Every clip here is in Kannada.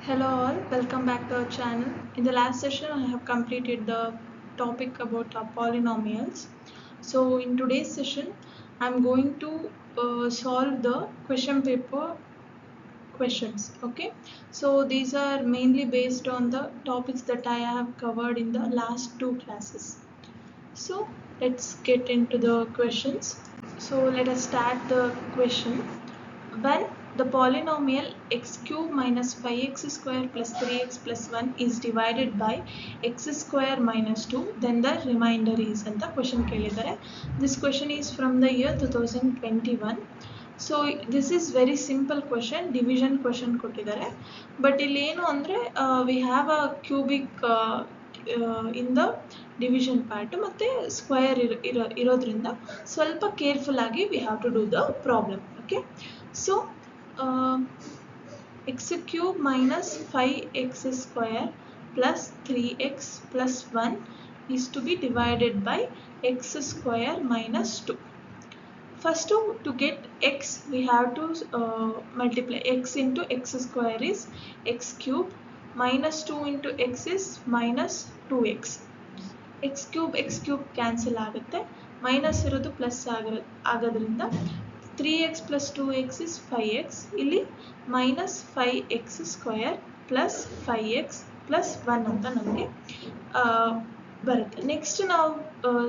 Hello all, welcome back to our channel. In the last session I have completed the topic about polynomials. So in today's session I am going to solve the question paper questions. Okay, so these are mainly based on the topics that I have covered in the last two classes. So let's get into the questions. So let us start the question. When the polynomial x cube minus 5x square plus 3x plus 1 is divided by x square minus 2, then the remainder is ಅಂತ question ಕೇಳಿದ್ದಾರೆ. This question is from the year 2021. So this is very simple question, division question ಕೊಟ್ಟಿದ್ದಾರೆ. But ಇಲ್ಲಿ ಏನು ಅಂದರೆ we have a cubic in the division part ಮತ್ತೆ ಸ್ಕ್ವೇರ್ ಇರೋದ್ರಿಂದ ಸ್ವಲ್ಪ ಕೇರ್ಫುಲ್ ಆಗಿ we have to do the problem. Okay, so x cube minus 5x square plus 3x plus 1 is to be divided by x square minus 2. First to get x we have to multiply x into x square is x cube minus 2 into x is minus 2x. x cube cancel ಆಗುತ್ತೆ, ಮೈನಸ್ ಇರೋದು ಪ್ಲಸ್ ಆಗೋದ್ರಿಂದ 3x plus 2x is 5x. ಇಲ್ಲಿ minus 5x square plus 5x plus 1 ಅಂತ ನಮಗೆ ಬರುತ್ತೆ. ನೆಕ್ಸ್ಟ್ ನಾವು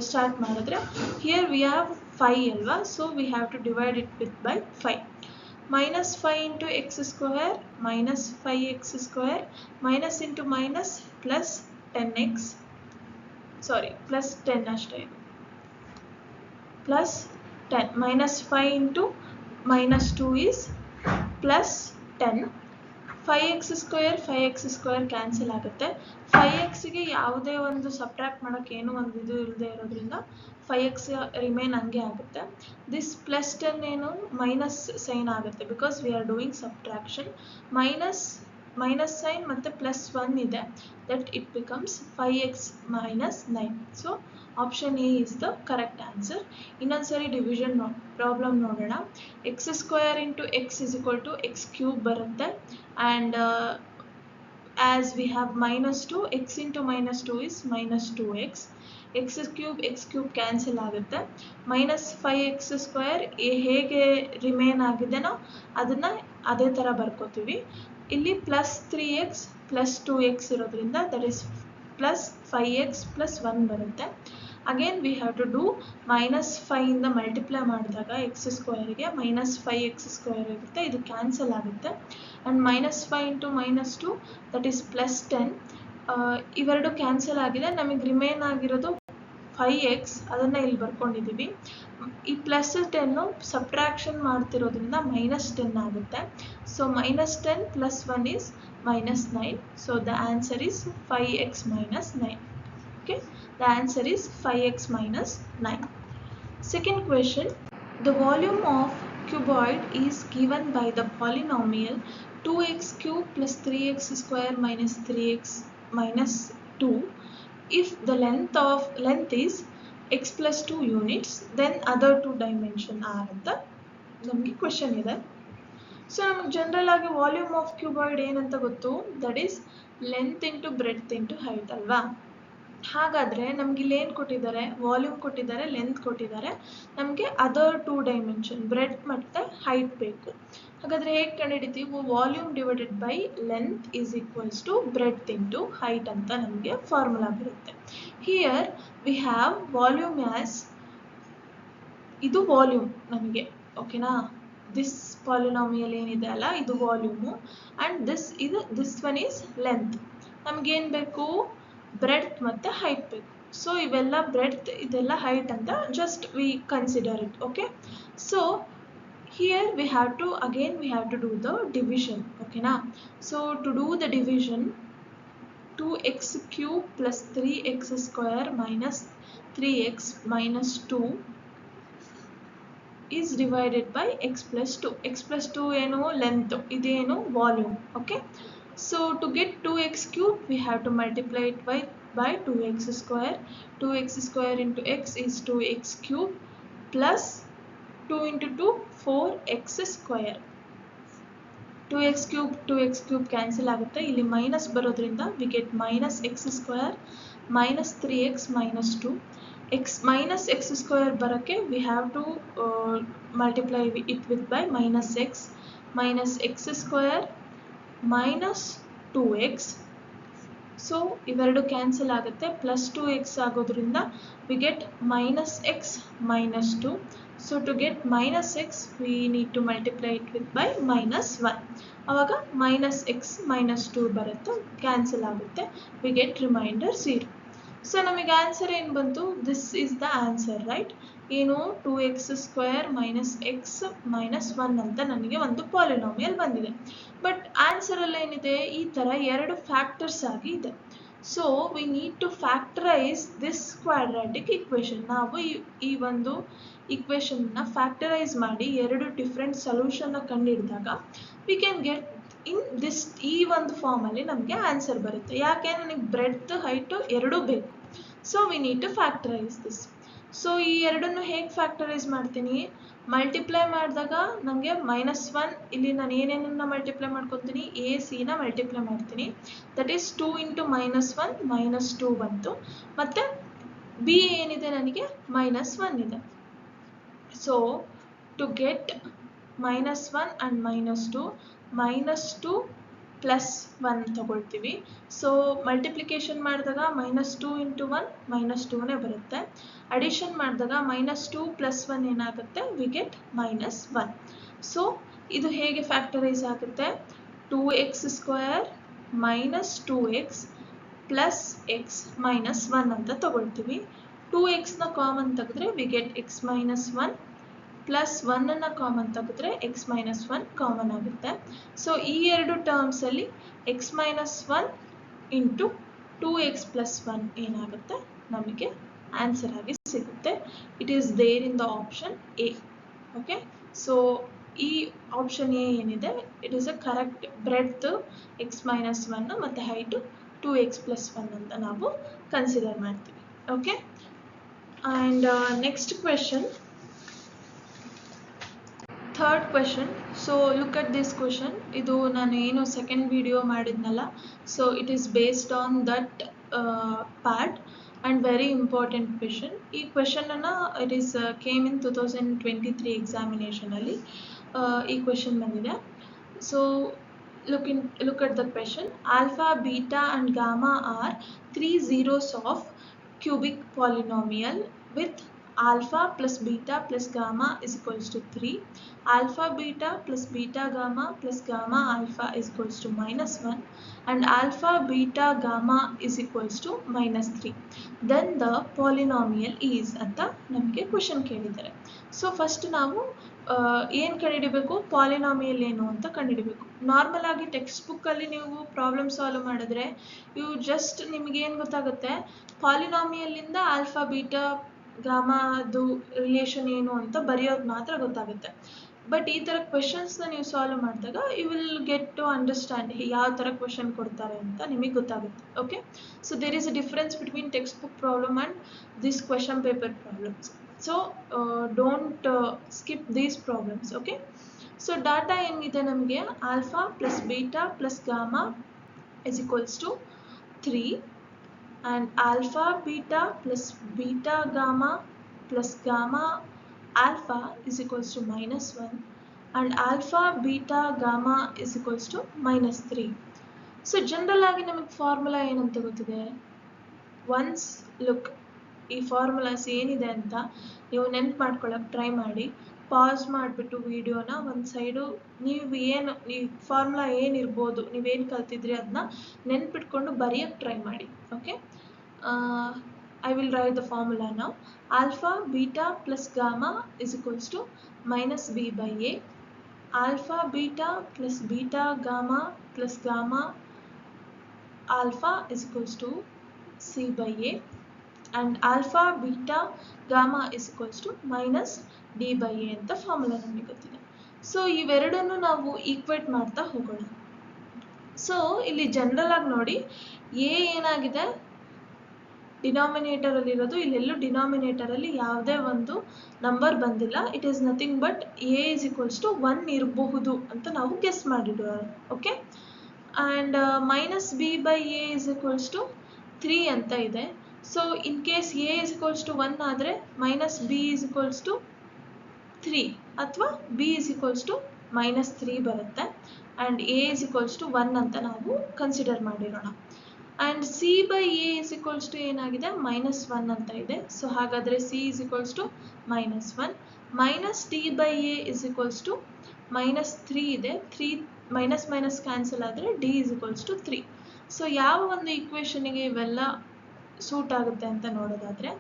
ಸ್ಟಾರ್ಟ್ ಮಾಡಿದ್ರೆ here we have 5 ಅಲ್ವಾ, so we have to divide it with by 5. minus 5 into x square minus 5x square minus into minus plus 10x, sorry plus 10 ಅಷ್ಟೇ, plus 10 minus 5 into minus 2 is plus 10. 5x square cancel ಆಗುತ್ತೆ. 5x ಗೆ ಯಾವುದೇ ಒಂದು ಸಬ್ಟ್ರಾಕ್ಟ್ ಮಾಡೋಕ್ಕೆ ಏನೂ ಒಂದು ಇದು ಇಲ್ಲದೆ ಇರೋದ್ರಿಂದ 5x ರಿಮೈನ್ ಹಂಗೆ ಆಗುತ್ತೆ. ದಿಸ್ ಪ್ಲಸ್ 10 ಏನು ಮೈನಸ್ ಸೈನ್ ಆಗುತ್ತೆ because we are doing subtraction. Minus sign ಮತ್ತು ಪ್ಲಸ್ 1 ಇದೆ, that it becomes 5x minus 9. So option A is the correct answer. ಇನ್ನೊಂದ್ಸರಿ ಡಿವಿಷನ್ ಪ್ರಾಬ್ಲಮ್ ನೋಡೋಣ. X square into x is equal to x cube ಬರುತ್ತೆ, and as we have minus 2, x into minus 2 is minus 2x. x cube cancel ಆಗುತ್ತೆ. ಮೈನಸ್ 5x ಸ್ಕ್ವೇರ್ ಹೇಗೆ ರಿಮೇನ್ ಆಗಿದೆನೋ ಅದನ್ನು ಅದೇ ಥರ ಬರ್ಕೋತೀವಿ. ಇಲ್ಲಿ ಪ್ಲಸ್ 3x ಪ್ಲಸ್ 2x ಇರೋದ್ರಿಂದ that is plus 5x plus 1 ಬರುತ್ತೆ. Again we have to do minus 5 ಇಂದ ಮಲ್ಟಿಪ್ಲೈ ಮಾಡಿದಾಗ ಎಕ್ಸ್ ಸ್ಕ್ವೇರ್ಗೆ ಮೈನಸ್ 5x ಸ್ಕ್ವೇರ್ ಇರುತ್ತೆ, ಇದು ಕ್ಯಾನ್ಸಲ್ ಆಗುತ್ತೆ. And minus 5 into minus 2 that is plus 10. ಇವೆರಡು ಕ್ಯಾನ್ಸಲ್ ಆಗಿದೆ, ನಮಗೆ ರಿಮೇನ್ ಆಗಿರೋದು 5x, ಅದನ್ನು ಇಲ್ಲಿ ಬರ್ಕೊಂಡಿದ್ದೀವಿ. ಈ ಪ್ಲಸ್ 10 ಸಬ್ಟ್ರಾಕ್ಷನ್ ಮಾಡ್ತಿರೋದ್ರಿಂದ ಮೈನಸ್ 10 ಆಗುತ್ತೆ. So minus 10 plus 1 is minus 9. So the answer is 5x minus 9. Okay, the answer is 5x minus 9. Second question, the volume of cuboid is given by the polynomial 2x cube plus 3x square minus 3x minus 2 if the length is x plus 2 units, then other two dimension are ಅಂತ ನಮಗೆ ಕ್ವೆಶನ್ ಇದೆ. ಸೊ ನಮಗೆ ಜನರಲ್ ಆಗಿ ವಾಲ್ಯೂಮ್ ಆಫ್ ಕ್ಯೂಬಾಯ್ಡ್ ಏನಂತ ಗೊತ್ತು, that is length into breadth into height ಅಲ್ವಾ. ಹಾಗಾದರೆ ನಮ್ಗೆ ಇಲ್ಲಿ ಏನು ಕೊಟ್ಟಿದ್ದಾರೆ, ವಾಲ್ಯೂಮ್ ಕೊಟ್ಟಿದ್ದಾರೆ, ಲೆಂತ್ ಕೊಟ್ಟಿದ್ದಾರೆ, ನಮಗೆ ಅದರ್ 2 ಡೈಮೆನ್ಷನ್ ಬ್ರೆಡ್ತ್ ಮತ್ತು ಹೈಟ್ ಬೇಕು. ಹಾಗಾದರೆ ಹೇಗೆ ಕಂಡುಹಿಡಿತೀವಿ, volume divided by length is equals to breadth into height ಅಂತ ನಮಗೆ ಫಾರ್ಮುಲಾ ಬರುತ್ತೆ. Here we have volume as, ಇದು ವಾಲ್ಯೂಮ್ ನಮಗೆ, ಓಕೆನಾ. ದಿಸ್ ಪಾಲಿನಾಮಿಯಲ್ ಏನಿದೆ ಅಲ್ಲ ಇದು volume, and this one is length. ನಮಗೇನು ಬೇಕು, ಬ್ರೆಡ್ತ್ ಮತ್ತು ಹೈಟ್ ಬೇಕು. ಸೊ ಇವೆಲ್ಲ ಬ್ರೆಡ್ತ್, ಇದೆಲ್ಲ ಹೈಟ್ ಅಂತ just we consider it. Okay, so here we have to do the division, ಓಕೆನಾ. So to do the division, 2x cube plus 3x square minus 3x minus 2 is divided by x plus 2. x plus 2 ಏನು ಲೆಂತ್, ಇದೇನು volume. Okay, so to get 2x cube we have to multiply it by 2x square. 2x square into x is 2x cube plus 2 into 2 4x square. 2x cube cancel ಆಗುತ್ತೆ. ಇಲ್ಲಿ ಮೈನಸ್ ಬರೋದ್ರಿಂದ we get minus x square minus 3x minus 2. Minus x square ಬರೋಕ್ಕೆ we have to multiply it with by minus x square minus 2x. So ಇವೆರಡು ಕ್ಯಾನ್ಸಲ್ ಆಗುತ್ತೆ. ಪ್ಲಸ್ 2x ಆಗೋದ್ರಿಂದ we get minus x minus 2. So to get minus x we need to multiply it with by minus 1. ಆವಾಗ minus x minus 2 ಬರುತ್ತೆ, ಕ್ಯಾನ್ಸಲ್ ಆಗುತ್ತೆ. we get remainder 0. ಸೊ ನಮಗೆ ಆನ್ಸರ್ ಏನು ಬಂತು? This is the answer, right? ಏನು 2x square minus X minus 1 ಅಂತ ನನಗೆ ಒಂದು ಪಾಲಿನಾಮಿಯಲ್ ಬಂದಿದೆ. ಬಟ್ ಆನ್ಸರಲ್ಲಿ ಏನಿದೆ? ಈ ಥರ ಎರಡು ಫ್ಯಾಕ್ಟರ್ಸ್ ಆಗಿ ಇದೆ. So we need to factorise this quadratic equation. ನಾವು ಈ ಒಂದು ಇಕ್ವೇಷನ್ನ ಫ್ಯಾಕ್ಟರೈಸ್ ಮಾಡಿ ಎರಡು ಡಿಫ್ರೆಂಟ್ ಸೊಲ್ಯೂಷನ್ನ ಕಂಡುಹಿಡಿದಾಗ we can get in this, ಈ ಒಂದು ಫಾರ್ಮಲ್ಲಿ ನಮಗೆ ಆನ್ಸರ್ ಬರುತ್ತೆ. ಯಾಕೆ? ನನಗೆ ಬ್ರೆಡ್ತ್ ಹೈಟು ಎರಡೂ ಬೇಕು. So we need to factorise this. So ಈ ಎರಡನ್ನು ಹೇಗೆ ಫ್ಯಾಕ್ಟರೈಸ್ ಮಾಡ್ತೀನಿ? ಮಲ್ಟಿಪ್ಲೈ ಮಾಡಿದಾಗ ನನಗೆ -1, ಇಲ್ಲಿ ನಾನು ಏನೇನನ್ನ ಮಲ್ಟಿಪ್ಲೈ ಮಾಡ್ಕೊತೀನಿ? ಎ ಸಿನ ಮಲ್ಟಿಪ್ಲೈ ಮಾಡ್ತೀನಿ. ದಟ್ ಈಸ್ 2 ಇಂಟು -1 -2 ಬಂತು. ಮತ್ತು ಬಿ ಏನಿದೆ? ನನಗೆ -1 ಇದೆ. So to get -1 and -2, -2 plus 1 ತಗೊಳ್ತೀವಿ. ಸೊ ಮಲ್ಟಿಪ್ಲಿಕೇಶನ್ ಮಾಡಿದಾಗ -2 ಇಂಟು 1 -2ನೇ ಬರುತ್ತೆ. ಅಡಿಷನ್ ಮಾಡಿದಾಗ -2 ಪ್ಲಸ್ 1 ಏನಾಗುತ್ತೆ? We get -1. ಸೊ ಇದು ಹೇಗೆ ಫ್ಯಾಕ್ಟರೈಸ್ ಆಗುತ್ತೆ? 2x square minus 2x plus x minus 1 ಅಂತ ತಗೊಳ್ತೀವಿ. 2xನ ಕಾಮನ್ ತೆಗೆದ್ರೆ we get x minus 1 plus 1ಅನ್ನು ಕಾಮನ್ ತೆಗೆದ್ರೆ x ಮೈನಸ್ 1 ಕಾಮನ್ ಆಗುತ್ತೆ. ಸೊ ಈ ಎರಡು ಟರ್ಮ್ಸಲ್ಲಿ x minus 1 into 2x plus 1 ಏನಾಗುತ್ತೆ? ನಮಗೆ ಆನ್ಸರ್ ಆಗಿ ಸಿಗುತ್ತೆ. It is there in the option A. Okay, so ಈ ಆಪ್ಷನ್ ಎ ಏನಿದೆ, it is a correct. Breadth x minus 1 ಮತ್ತು ಹೈಟು 2x ಪ್ಲಸ್ 1 ಅಂತ ನಾವು ಕನ್ಸಿಡರ್ ಮಾಡ್ತೀವಿ. Okay, and next question, third question. So look at this question. ಇದು ನಾನು ಏನು ಸೆಕೆಂಡ್ ವಿಡಿಯೋ ಮಾಡಿದ್ನಲ್ಲ, so it is based on that part and very important question. ಈ ಕ್ವೆಶನನ್ನು ಇಟ್ ಈಸ್ ಕೇಮ್ ಇನ್ 2023 ಎಕ್ಸಾಮಿನೇಷನಲ್ಲಿ ಈ ಕ್ವೆಶನ್ ಬಂದಿದೆ. So look at the question. Alpha, beta and gamma are 3 zeros of cubic polynomial with alpha plus beta plus gamma is equals to 3. Alpha beta plus beta gamma plus gamma alpha is equals to -1 and alpha beta gamma is equals to -3. Then the polynomial is ಅಂತ ನಮಗೆ ಕ್ವೆಶನ್ ಕೇಳಿದ್ದಾರೆ. ಸೊ ಫಸ್ಟ್ ನಾವು ಏನು ಕಂಡುಹಿಡಿಬೇಕು? ಪಾಲಿನಾಮಿಯಲ್ ಏನು ಅಂತ ಕಂಡುಹಿಡಿಬೇಕು. ನಾರ್ಮಲ್ ಆಗಿ ಟೆಕ್ಸ್ಟ್ ಬುಕ್ಕಲ್ಲಿ ನೀವು ಪ್ರಾಬ್ಲಮ್ ಸಾಲ್ವ್ ಮಾಡಿದ್ರೆ ಇವು ಜಸ್ಟ್ ನಿಮಗೇನು ಗೊತ್ತಾಗುತ್ತೆ? ಪಾಲಿನಾಮಿಯಲ್ಲಿಂದ ಆಲ್ಫಾ ಬೀಟಾ ಗಾಮಾದು ರಿಲೇಷನ್ ಏನು ಅಂತ ಬರೆಯೋದು ಮಾತ್ರ ಗೊತ್ತಾಗುತ್ತೆ. ಬಟ್ ಈ ಥರ ಕ್ವೆಶನ್ಸ್ನ ನೀವು ಸಾಲ್ವ್ ಮಾಡಿದಾಗ you will get to understand ಯಾವ ಥರ ಕ್ವೆಶನ್ ಕೊಡ್ತಾರೆ ಅಂತ ನಿಮಗೆ ಗೊತ್ತಾಗುತ್ತೆ. Okay, so there is a difference between textbook problem and this question paper problems. So don't skip these problems. Okay, so data ಏನಿದೆ ನಮಗೆ? Alpha plus beta plus gamma is equals to 3 and alpha beta plus beta gamma plus gamma alpha is equals to -1 and alpha beta gamma is equals to -3. So general ಆಗಿ ನಮಗೆ ಫಾರ್ಮುಲಾ ಏನಂತ ಗೊತ್ತಿದೆ? ಒನ್ಸ್ ಲುಕ್, ಈ ಫಾರ್ಮುಲಾಸ್ ಏನಿದೆ ಅಂತ ನೀವು ನೆನ್ಪು ಮಾಡ್ಕೊಳ್ಳೋಕೆ ಟ್ರೈ ಮಾಡಿ. ಪಾಸ್ ಮಾಡಿಬಿಟ್ಟು ವಿಡಿಯೋನ ಒಂದು ಸೈಡು ನೀವು ಏನು ಈ ಫಾರ್ಮುಲಾ ಏನಿರ್ಬೋದು, ನೀವೇನು ಕಲ್ತಿದ್ರಿ ಅದನ್ನ ನೆನ್ಪಿಟ್ಕೊಂಡು ಬರೆಯೋಕ್ಕೆ ಟ್ರೈ ಮಾಡಿ. Okay, I will write the formula now. Alpha beta plus gamma is equals to -b by a. Alpha beta plus beta gamma plus gamma alpha is equals to c by a and alpha beta gamma is equals to -d by a ಅಂತ ಫಾರ್ಮುಲಾ ನಮಗೆ ಗೊತ್ತಿದೆ. ಸೊ ಇವೆರಡನ್ನು ನಾವು ಈಕ್ವೇಟ್ ಮಾಡ್ತಾ ಹೋಗೋಣ. ಸೊ ಇಲ್ಲಿ ಜನರಲ್ ಆಗಿ ನೋಡಿ, ಎ ಏನಾಗಿದೆ? ಡಿನಾಮಿನೇಟರ್ ಅಲ್ಲಿ ಇರೋದು, ಇಲ್ಲೆಲ್ಲೂ ಡಿನಾಮಿನೇಟರ್ ಅಲ್ಲಿ ಯಾವುದೇ ಒಂದು ನಂಬರ್ ಬಂದಿಲ್ಲ. It is nothing but A is equals to 1 ಇರಬಹುದು ಅಂತ ನಾವು ಗೆಸ್ ಮಾಡಿಡೋಣ. Okay, and minus B by A is equals to 3 ಅಂತ ಇದೆ. So in case A is equals to 1 ಆದರೆ minus B is equals to 3 ಅಥವಾ B is equals to minus 3 ಬರುತ್ತೆ. And A is equals to 1 ಅಂತ ನಾವು ಕನ್ಸಿಡರ್ ಮಾಡಿರೋಣ. And C by A is equals to ಏನಾಗಿದೆ, ಮೈನಸ್ 1 ಅಂತ ಇದೆ. ಸೊ ಹಾಗಾದರೆ C is equals to minus 1. Minus D by A is equals to minus 3 ಇದೆ. 3 ಮೈನಸ್ ಮೈನಸ್ ಕ್ಯಾನ್ಸಲ್ ಆದರೆ D is equals to 3. So ಯಾವ ಒಂದು ಈಕ್ವೇಷನಿಗೆ ಇವೆಲ್ಲ ಸೂಟ್ ಆಗುತ್ತೆ ಅಂತ ನೋಡೋದಾದರೆ,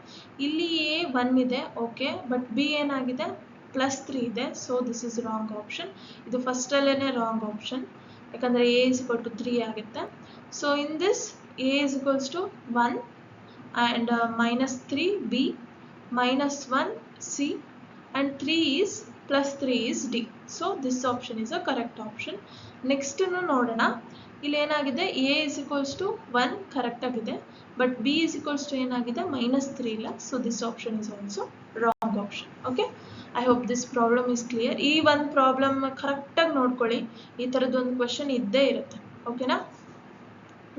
ಇಲ್ಲಿ ಎ 1 ಇದೆ, ಓಕೆ, ಬಟ್ ಬಿ ಏನಾಗಿದೆ, ಪ್ಲಸ್ 3 ಇದೆ. So this is wrong option. ಇದು ಫಸ್ಟಲ್ಲೇ ರಾಂಗ್ ಆಪ್ಷನ್, ಯಾಕಂದರೆ ಎ ಇಸ್ ಈಕ್ವಲ್ ಟು 3 ಆಗುತ್ತೆ. So in this A is equals to 1 and minus 3 B, minus 1 C, and 3 is plus 3 is D. So this option is a correct option. Next ನೋಡೋಣ. ಇಲ್ಲಿ ಏನಾಗಿದೆ, A is equals to 1 correct ಆಗಿದೆ, but B is equals to ಏನಾಗಿದೆ, ಮೈನಸ್ 3 ಇಲ್ಲ. So this option is also wrong option. Okay, I hope this problem is clear. ಈ ಒಂದು ಪ್ರಾಬ್ಲಮ್ ಕರೆಕ್ಟಾಗಿ ನೋಡ್ಕೊಳ್ಳಿ, ಈ ಥರದ್ದೊಂದು ಕ್ವೆಶನ್ ಇದ್ದೇ ಇರುತ್ತೆ. ಓಕೆನಾ?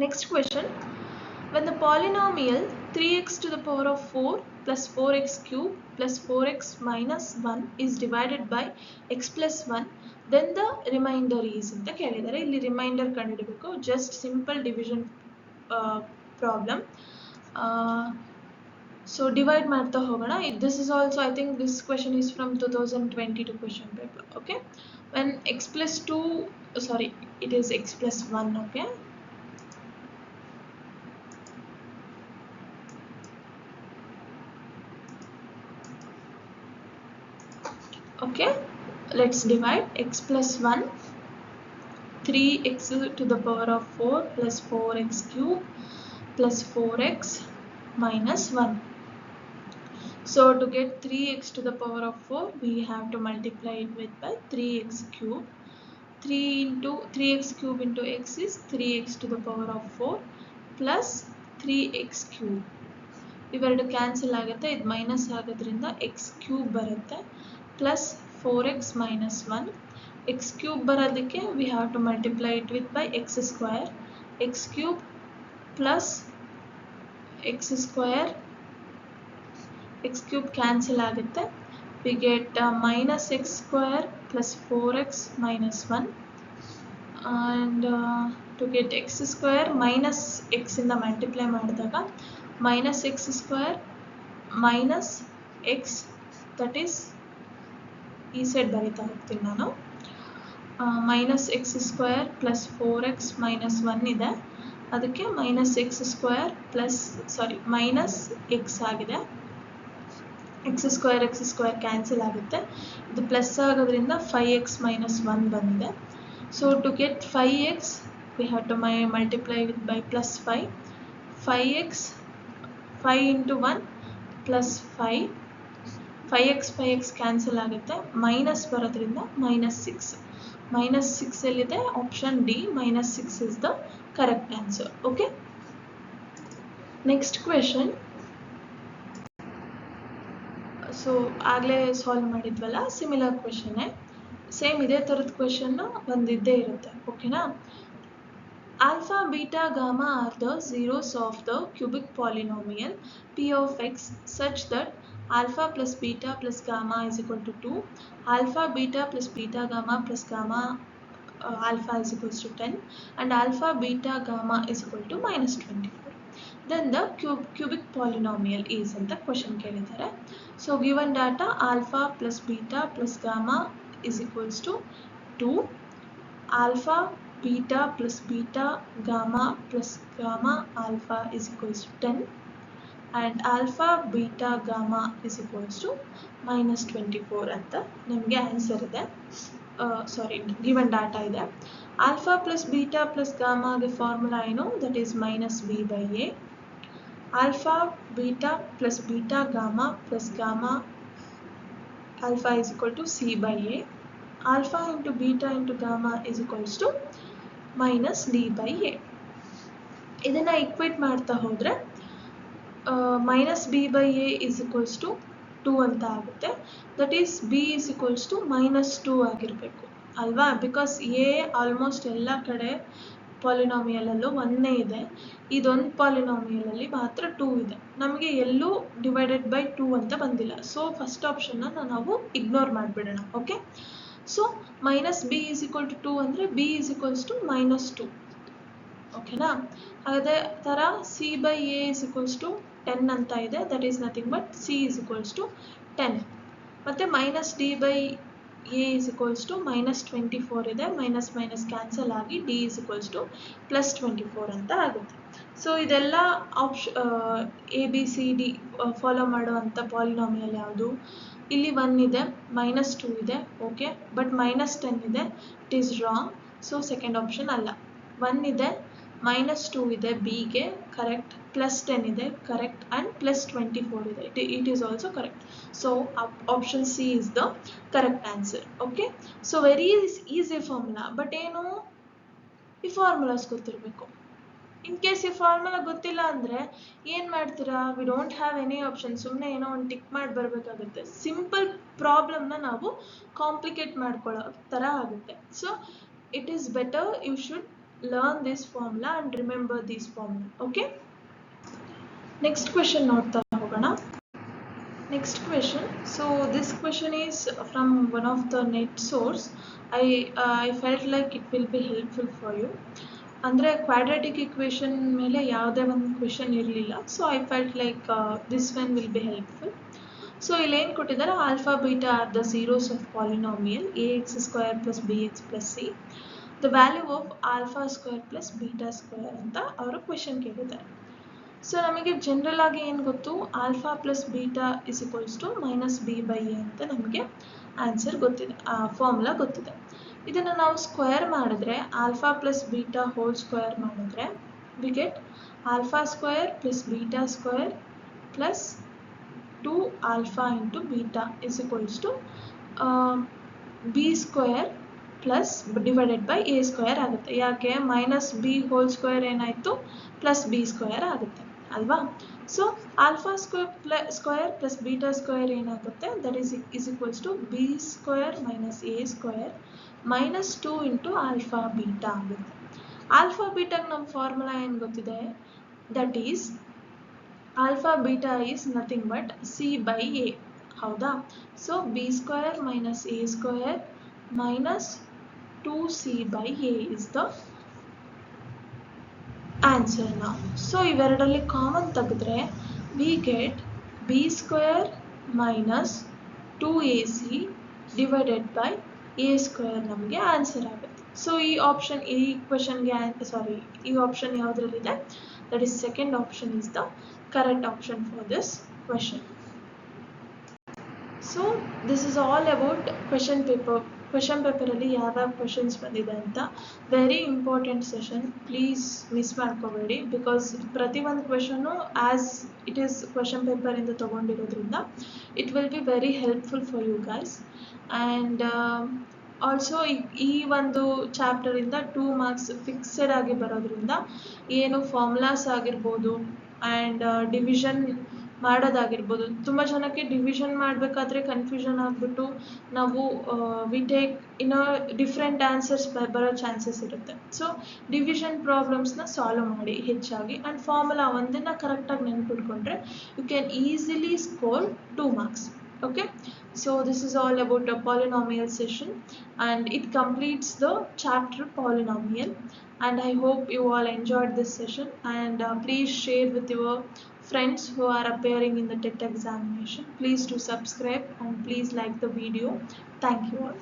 Next question. When the polynomial 3x to the power of 4 plus 4x cube plus 4x minus 1 is divided by x plus 1, then the remainder is ಅಂತ ಕೇಳಿದ್ದಾರೆ. ಇಲ್ಲಿ ರಿಮೈಂಡರ್ ಕಂಡುಹಿಡಬೇಕು. Just simple division problem. So divide ಮಾಡ್ತಾ ಹೋಗೋಣ. This is also, I think this question is from 2022 question paper. Okay, when x plus 2, sorry, it is x plus 1. Okay, okay, let's divide. X plus 1, 3x to the power of 4 plus 4x cube plus 4x minus 1. So to get 3x to the power of 4, we have to multiply it with by 3x cube. 3x cube into x is 3x to the power of 4 plus 3x cube. ಇವೆರಡು ಕ್ಯಾನ್ಸಲ್ ಆಗುತ್ತೆ, ಇದು ಮೈನಸ್ ಆಗೋದ್ರಿಂದ x ಕ್ಯೂಬ್ ಬರುತ್ತೆ, plus 4x minus 1. x cube ಬರೋದಕ್ಕೆ we have to multiply it with by x square. x cube plus x square, x cube cancel ಆಗುತ್ತೆ. We get minus x square plus 4x minus 1. And to get x square minus x ಇಂದ multiply ಮಾಡಿದಾಗ minus x square minus x, that is ಈ ಸೈಡ್ ಬರೀತಾ ಹೋಗ್ತೀನಿ ನಾನು. Minus x square plus 4x minus 1 ಇದೆ, ಅದಕ್ಕೆ minus x square plus minus x ಆಗಿದೆ. ಎಕ್ಸ್ ಸ್ಕ್ವೇರ್ ಕ್ಯಾನ್ಸಲ್ ಆಗುತ್ತೆ, ಇದು ಪ್ಲಸ್ ಆಗೋದ್ರಿಂದ 5x ಮೈನಸ್ 1 ಬಂದಿದೆ. So to get 5x we have to multiply with by plus 5. 5x 5 into 1 plus 5, 5x cancel ಆಗುತ್ತೆ, ಮೈನಸ್ ಬರೋದ್ರಿಂದ ಮೈನಸ್ 6. ಮೈನಸ್ 6 ಎಲ್ಲಿದೆ, option D, minus 6 is the correct answer. Okay, next question. So ಆಗಲೇ ಸಾಲ್ವ್ ಮಾಡಿದ್ವಲ್ಲ, ಸಿಮಿಲರ್ ಕ್ವೆಶನ್ನೇ, ಸೇಮ್ ಇದೇ ಥರದ ಕ್ವೆಶನ್ ಬಂದಿದ್ದೇ ಇರುತ್ತೆ. ಓಕೆನಾ? Alpha, beta, gamma are the zeros of the cubic polynomial p of x such that alpha plus beta plus gamma is equal to 2. Alpha, beta plus beta, gamma plus gamma alpha is equals to 10. And alpha, beta, gamma is equal to minus 24. Then the cubic polynomial is ಅಂತ question ಕೇಳಿದ್ದಾರೆ. So given data, alpha plus beta plus gamma is equals to 2. Alpha beta plus beta gamma plus gamma alpha is equals to 10, and alpha beta gamma is equals to minus 24 ಅಂತ ನಮಗೆ ಆನ್ಸರ್ ಇದೆ. ಗಿವನ್ ಡಾಟಾ ಇದೆ. ಆಲ್ಫಾ ಪ್ಲಸ್ ಬೀಟಾ ಪ್ಲಸ್ ಗಾಮಾಗೆ ಫಾರ್ಮುಲಾ ಏನು, that is minus B by A. Alpha beta plus beta gamma plus gamma alpha is equal to c by a. Alpha into beta into gamma is equals to minus d by a. ಇದನ್ನು ಈಕ್ವೇಟ್ ಮಾಡ್ತಾ ಹೋದರೆ minus b by a is equals to 2 ಅಂತ ಆಗುತ್ತೆ. That is b is equals to minus 2 ಆಗಿರಬೇಕು ಅಲ್ವಾ, ಬಿಕಾಸ್ a ಆಲ್ಮೋಸ್ಟ್ ಎಲ್ಲ ಕಡೆ ಪಾಲಿನಾಮಿಯಲಲ್ಲೂ 1 ಇದೆ, ಇದೊಂದು ಪಾಲಿನಾಮಿಯಲಲ್ಲಿ ಮಾತ್ರ 2 ಇದೆ, ನಮಗೆ ಎಲ್ಲೂ ಡಿವೈಡೆಡ್ ಬೈ 2 ಅಂತ ಬಂದಿಲ್ಲ. ಸೊ ಫಸ್ಟ್ ಆಪ್ಷನ್ನ ನಾವು ಇಗ್ನೋರ್ ಮಾಡಿಬಿಡೋಣ. Okay, so minus B is equal to 2 ಅಂದರೆ B is equals to minus 2. ಓಕೆನಾ, ಅದೇ ಥರ C by A is equals to 10 ಅಂತ ಇದೆ, that is nothing but C is equals to 10. ಮತ್ತು minus D by A is equals to minus 24 ಇದೆ, ಮೈನಸ್ ಮೈನಸ್ ಕ್ಯಾನ್ಸಲ್ ಆಗಿ D is equals to plus 24 ಅಂತ ಆಗುತ್ತೆ. ಸೊ ಇದೆಲ್ಲ A B C D follow ಮಾಡುವಂಥ ಪಾಲಿನಾಮಿಯಲ್ ಯಾವುದು? ಇಲ್ಲಿ 1 ಇದೆ, ಮೈನಸ್ 2 ಇದೆ, ಓಕೆ, ಬಟ್ ಮೈನಸ್ 10 ಇದೆ, it is wrong. So second option ಅಲ್ಲ. 1 ಇದೆ, ಮೈನಸ್ 2 ಇದೆ ಬಿಗೆ, ಕರೆಕ್ಟ್, ಪ್ಲಸ್ 10 ಇದೆ, ಕರೆಕ್ಟ್, ಆ್ಯಂಡ್ ಪ್ಲಸ್ 24 ಇದೆ, it is also correct. So option C is the correct answer. Okay, so very easy formula, but ಏನು, ಈ ಫಾರ್ಮುಲಾಸ್ ಗೊತ್ತಿರಬೇಕು. ಇನ್ ಕೇಸ್ ಈ ಫಾರ್ಮುಲಾ ಗೊತ್ತಿಲ್ಲ ಅಂದರೆ ಏನು ಮಾಡ್ತೀರಾ? We don't have any option, ಸುಮ್ಮನೆ ಏನೋ ಒಂದು ಟಿಕ್ ಮಾಡಿ ಬರಬೇಕಾಗುತ್ತೆ. ಸಿಂಪಲ್ ಪ್ರಾಬ್ಲಮ್ನ ನಾವು ಕಾಂಪ್ಲಿಕೇಟ್ ಮಾಡ್ಕೊಳ್ಳೋ ಥರ ಆಗುತ್ತೆ. So it is better you should learn this formula and remember this formula. Okay, next question ನೋಡ್ತಾ ಹೋಗೋಣ. Next question, so this question is from one of the net source. I felt like it will be helpful for you. ಅಂದರೆ ಕ್ವಾಡ್ರಾಟಿಕ್ ಇಕ್ವೇಷನ್ ಮೇಲೆ ಯಾವುದೇ ಒಂದು ಕ್ವೆಶನ್ ಇರಲಿಲ್ಲ, so I felt like this one will be helpful. So ಇಲ್ಲೇನು ಕೊಟ್ಟಿದ್ದಾರೆ, alpha beta are the zeros of polynomial A X square plus B X plus C, the value of alpha square plus beta square ಅಂತ ಅವರು ಕ್ವೆಶನ್ ಕೇಳಿದ್ದಾರೆ. ಸೊ ನಮಗೆ ಜನರಲ್ ಆಗಿ ಏನು ಗೊತ್ತು, alpha plus beta is equals to minus B by A ಅಂತ ನಮಗೆ ಆನ್ಸರ್ ಗೊತ್ತಿದೆ, ಫಾರ್ಮುಲಾ ಗೊತ್ತಿದೆ. ಇದನ್ನು ನಾವು ಸ್ಕ್ವೇರ್ ಮಾಡಿದ್ರೆ, alpha plus beta whole square ಮಾಡಿದ್ರೆ we get alpha square plus beta square plus 2 alpha into beta is equals to B square plus divided by A square ಆಗುತ್ತೆ. ಯಾಕೆ, ಮೈನಸ್ ಬಿ ಹೋಲ್ ಸ್ಕ್ವೇರ್ ಏನಾಯಿತು, ಪ್ಲಸ್ ಬಿ ಸ್ಕ್ವೇರ್ ಆಗುತ್ತೆ ಅಲ್ವಾ. So alpha square plus beta square ಏನಾಗುತ್ತೆ, that is equals to B square minus A square minus 2 into alpha beta ಆಗುತ್ತೆ. ಆಲ್ಫಾ ಬೀಟಾಗೆ ನಮ್ಮ ಫಾರ್ಮುಲಾ ಏನು ಗೊತ್ತಿದೆ, that is alpha beta is nothing but C by A, ಹೌದಾ. So B square minus A square minus 2c by a is the answer now. So ಇವೆರಡರಲ್ಲಿ ಕಾಮನ್ ತೆಗೆದ್ರೆ we get b square minus 2ac divided by a square ನಮಗೆ ಆನ್ಸರ್ ಆಗುತ್ತೆ. ಸೊ ಈ ಆಪ್ಷನ್, ಈ ಕ್ವೆಶನ್ಗೆ ಈ ಆಪ್ಷನ್ ಯಾವುದ್ರಲ್ಲಿದೆ, that is second option is the correct option for this question. So this is all about question ಪೇಪರಲ್ಲಿ ಯಾವ್ಯಾವ ಕ್ವೆಶನ್ಸ್ ಬಂದಿದೆ ಅಂತ. Very important session, please miss ಮಾಡ್ಕೋಬೇಡಿ, ಬಿಕಾಸ್ ಪ್ರತಿಯೊಂದು ಕ್ವೆಶನ್ನು ಆ್ಯಸ್ ಇಟ್ ಈಸ್ ಕ್ವೆಶನ್ ಪೇಪರಿಂದ ತೊಗೊಂಡಿರೋದ್ರಿಂದ it will be very helpful for you guys. And also ಈ ಒಂದು ಚಾಪ್ಟರಿಂದ 2 ಮಾರ್ಕ್ಸ್ ಫಿಕ್ಸೆಡ್ ಆಗಿ ಬರೋದ್ರಿಂದ ಏನು ಫಾರ್ಮುಲಾಸ್ ಆಗಿರ್ಬೋದು ಆ್ಯಂಡ್ ಡಿವಿಷನ್ ಮಾಡೋದಾಗಿರ್ಬೋದು, ತುಂಬ ಜನಕ್ಕೆ ಡಿವಿಷನ್ ಮಾಡಬೇಕಾದ್ರೆ ಕನ್ಫ್ಯೂಷನ್ ಆಗಿಬಿಟ್ಟು ನಾವು ವಿ ಟೇಕ್ ಇನ್ನೂ ಡಿಫ್ರೆಂಟ್ ಆನ್ಸರ್ಸ್ ಬರೋ ಚಾನ್ಸಸ್ ಇರುತ್ತೆ. ಸೊ ಡಿವಿಷನ್ ಪ್ರಾಬ್ಲಮ್ಸ್ನ ಸಾಲ್ವ್ ಮಾಡಿ ಹೆಚ್ಚಾಗಿ, ಆ್ಯಂಡ್ ಫಾರ್ಮುಲಾ ಒಂದನ್ನು ಕರೆಕ್ಟಾಗಿ ನೆನ್ಪಿಟ್ಕೊಂಡ್ರೆ you can easily score 2 marks. Okay, so this is all about a polynomial session and it completes the chapter polynomial, and I hope you all enjoyed this session, and please share with your friends who are appearing in the TET examination. Please do subscribe and please like the video. Thank you all.